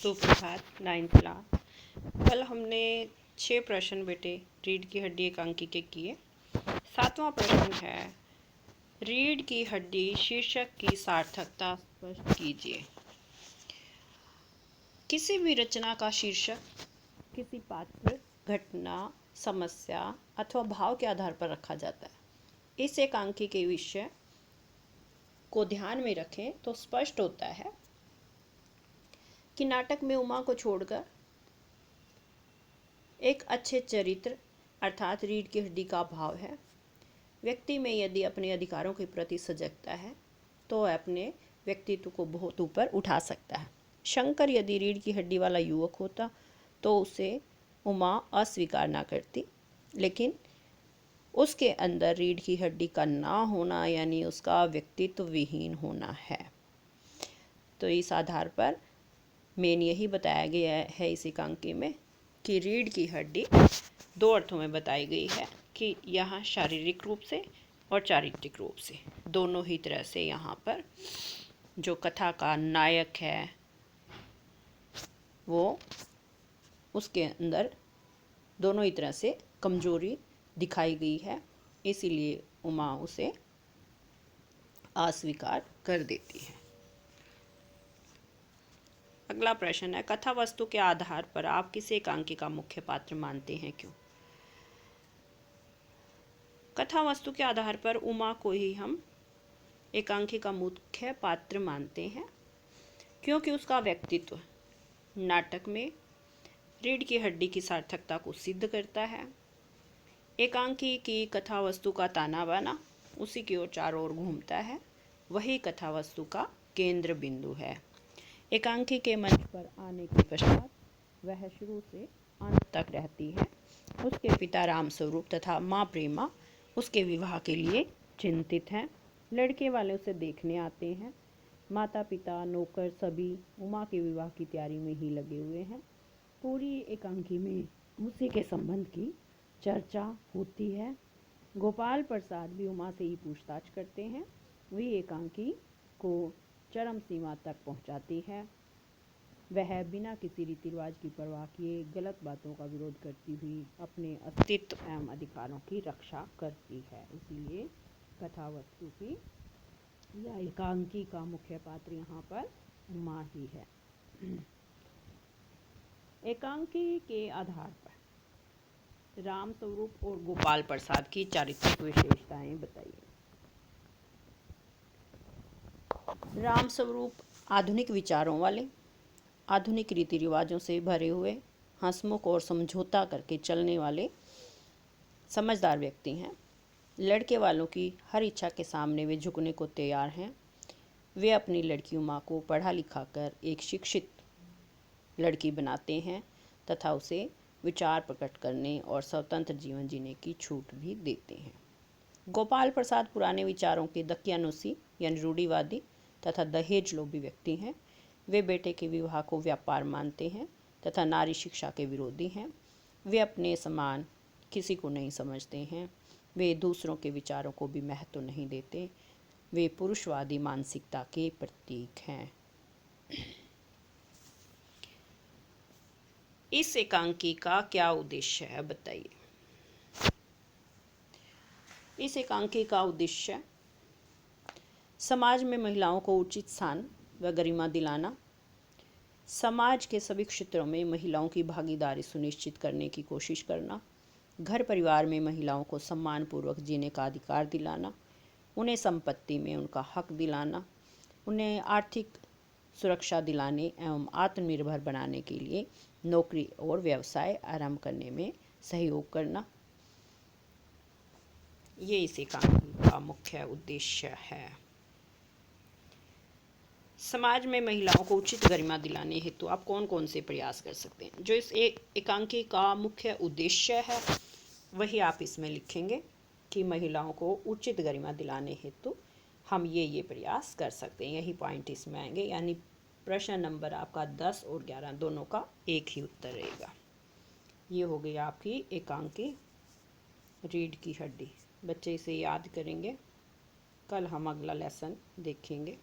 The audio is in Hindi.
सुप्रभात। 9th class. कल हमने 6 प्रश्न बेटे रीढ़ की हड्डी एकांकी के किए। 7वां प्रश्न है रीढ़ की हड्डी शीर्षक की सार्थकता स्पष्ट कीजिए। किसी भी रचना का शीर्षक किसी पात्र, घटना, समस्या अथवा भाव के आधार पर रखा जाता है। इस एकांकी के विषय को ध्यान में रखें तो स्पष्ट होता है कि नाटक में उमा को छोड़कर एक अच्छे चरित्र अर्थात रीढ़ की हड्डी का अभाव है। व्यक्ति में यदि अपने अधिकारों के प्रति सजगता है तो वह अपने व्यक्तित्व को बहुत ऊपर उठा सकता है। शंकर यदि रीढ़ की हड्डी वाला युवक होता तो उसे उमा अस्वीकार ना करती, लेकिन उसके अंदर रीढ़ की हड्डी का ना होना यानी उसका व्यक्तित्व विहीन होना है। तो इस आधार पर मेन यही बताया गया है इस एकांकी में कि रीढ़ की हड्डी दो अर्थों में बताई गई है कि यहाँ शारीरिक रूप से और चारित्रिक रूप से दोनों ही तरह से यहाँ पर जो कथा का नायक है वो उसके अंदर दोनों ही तरह से कमजोरी दिखाई गई है, इसीलिए उमा उसे अस्वीकार कर देती है। अगला प्रश्न है कथा वस्तु के आधार पर आप किस एकांकी का मुख्य पात्र मानते हैं, क्यों? कथा वस्तु के आधार पर उमा को ही हम एकांकी का मुख्य पात्र मानते हैं क्योंकि उसका व्यक्तित्व नाटक में रीढ़ की हड्डी की सार्थकता को सिद्ध करता है। एकांकी की कथा वस्तु का ताना बाना उसी की ओर चारों ओर घूमता है, वही कथा वस्तु का केंद्र बिंदु है। एकांकी के मंच पर आने के पश्चात वह शुरू से अंत तक रहती है। उसके पिता राम स्वरूप तथा माँ प्रेमा उसके विवाह के लिए चिंतित हैं। लड़के वाले उसे देखने आते हैं। माता पिता नौकर सभी उमा के विवाह की तैयारी में ही लगे हुए हैं। पूरी एकांकी में उसी के संबंध की चर्चा होती है। गोपाल प्रसाद भी उमा से ही पूछताछ करते हैं। वही एकांकी को चरम सीमा तक पहुंचाती है। वह बिना किसी रीति रिवाज की परवाह किए गलत बातों का विरोध करती हुई अपने अस्तित्व एवं अधिकारों की रक्षा करती है। इसीलिए कथा वस्तु की या एकांकी का मुख्य पात्र यहाँ पर उमा ही है। एकांकी के आधार पर राम स्वरूप और गोपाल प्रसाद की चारित्रिक विशेषताएं बताइए। राम स्वरूप आधुनिक विचारों वाले, आधुनिक रीति रिवाजों से भरे हुए, हंसमुख और समझौता करके चलने वाले समझदार व्यक्ति हैं। लड़के वालों की हर इच्छा के सामने वे झुकने को तैयार हैं। वे अपनी लड़की उमा को पढ़ा लिखा कर एक शिक्षित लड़की बनाते हैं तथा उसे विचार प्रकट करने और स्वतंत्र जीवन जीने की छूट भी देते हैं। गोपाल प्रसाद पुराने विचारों के दकियानुसी यानी रूढ़िवादी तथा दहेज लोभी व्यक्ति हैं। वे बेटे के विवाह को व्यापार मानते हैं तथा नारी शिक्षा के विरोधी हैं। वे अपने समान किसी को नहीं समझते हैं। वे दूसरों के विचारों को भी महत्व नहीं देते। वे पुरुषवादी मानसिकता के प्रतीक हैं। इस एकांकी का क्या उद्देश्य है बताइए। इस एकांकी का उद्देश्य समाज में महिलाओं को उचित स्थान व गरिमा दिलाना, समाज के सभी क्षेत्रों में महिलाओं की भागीदारी सुनिश्चित करने की कोशिश करना, घर परिवार में महिलाओं को सम्मानपूर्वक जीने का अधिकार दिलाना, उन्हें संपत्ति में उनका हक दिलाना, उन्हें आर्थिक सुरक्षा दिलाने एवं आत्मनिर्भर बनाने के लिए नौकरी और व्यवसाय आरंभ करने में सहयोग करना, ये इस एकांकी का मुख्य उद्देश्य है। समाज में महिलाओं को उचित गरिमा दिलाने हेतु आप कौन कौन से प्रयास कर सकते हैं? जो इस एकांकी का मुख्य उद्देश्य है वही आप इसमें लिखेंगे कि महिलाओं को उचित गरिमा दिलाने हेतु हम ये प्रयास कर सकते हैं। यही पॉइंट इसमें आएंगे, यानी प्रश्न नंबर आपका 10 और 11 दोनों का एक ही उत्तर रहेगा। ये हो गई आपकी एकांकी रीढ़ की हड्डी। बच्चे इसे याद करेंगे। कल हम अगला लेसन देखेंगे।